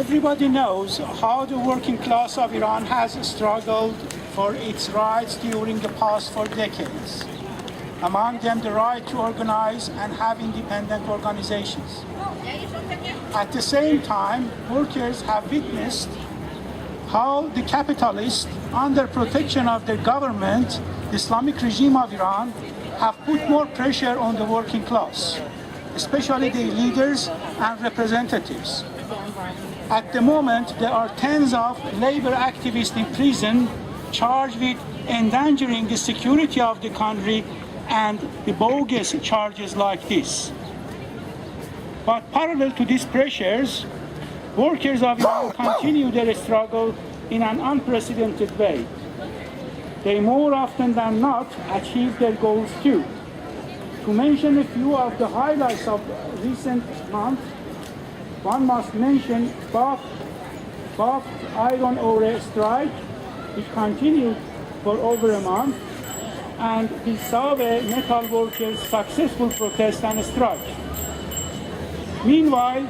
Everybody knows how the working class of Iran has struggled for its rights during the past 4 decades. Among them, the right to organize and have independent organizations. At the same time, workers have witnessed how the capitalists, under protection of their government, the Islamic regime of Iran, have put more pressure on the working class, especially the leaders and representatives. At the moment, there are tens of labor activists in prison charged with endangering the security of the country and the bogus charges like this. But parallel to these pressures, workers of Iran continue their struggle in an unprecedented way. They more often than not achieve their goals too. To mention a few of the highlights of recent months, one must mention Bafgh iron ore strike, which continued for over a month, and the Saveh metal workers' successful protest and strike. Meanwhile,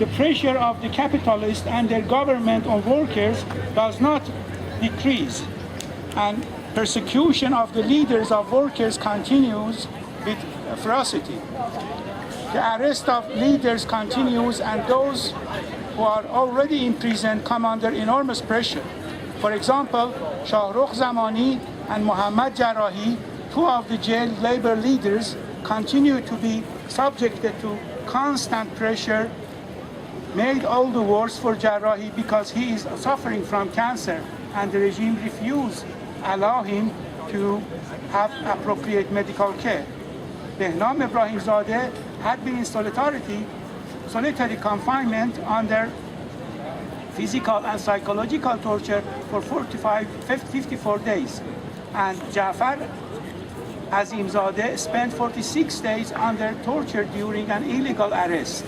the pressure of the capitalists and their government on workers does not decrease, and persecution of the leaders of workers continues with ferocity. The arrest of leaders continues, and those who are already in prison come under enormous pressure. For example, Shahrukh Zamani and Mohammad Jarrahi, two of the jailed labor leaders, continue to be subjected to constant pressure, made all the worse for Jarrahi because he is suffering from cancer and the regime refused to allow him to have appropriate medical care. Behnam Ibrahimzadeh had been in solitary confinement under physical and psychological torture for 54 days. And Jafar Azimzadeh spent 46 days under torture during an illegal arrest.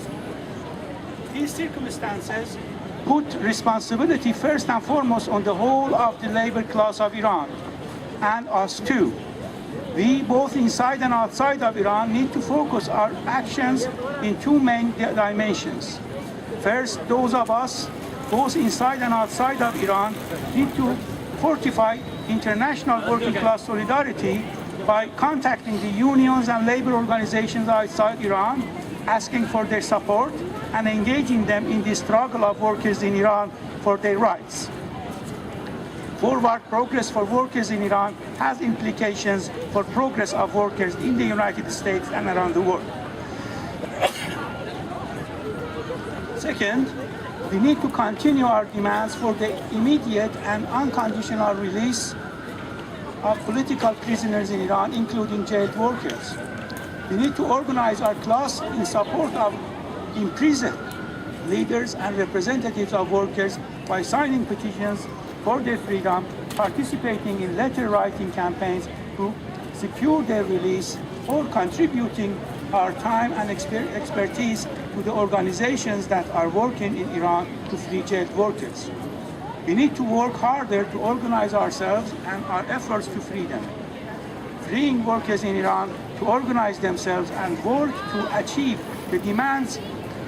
These circumstances put responsibility first and foremost on the whole of the labor class of Iran, and us too. We, both inside and outside of Iran, need to focus our actions in two main dimensions. First, those of us, both inside and outside of Iran, need to fortify international working class solidarity by contacting the unions and labor organizations outside Iran, asking for their support and engaging them in the struggle of workers in Iran for their rights. Forward progress for workers in Iran has implications for progress of workers in the United States and around the world. Second, we need to continue our demands for the immediate and unconditional release of political prisoners in Iran, including jailed workers. We need to organize our class in support of imprisoned leaders and representatives of workers by signing petitions for their freedom, participating in letter writing campaigns to secure their release, or contributing our time and expertise to the organizations that are working in Iran to free jailed workers. We need to work harder to organize ourselves and our efforts to free them. Freeing workers in Iran to organize themselves and work to achieve the demands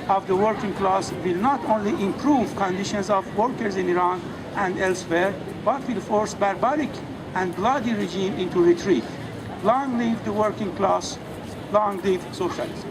of the working class will not only improve conditions of workers in Iran and elsewhere, but will force barbaric and bloody regime into retreat. Long live the working class, long live socialism.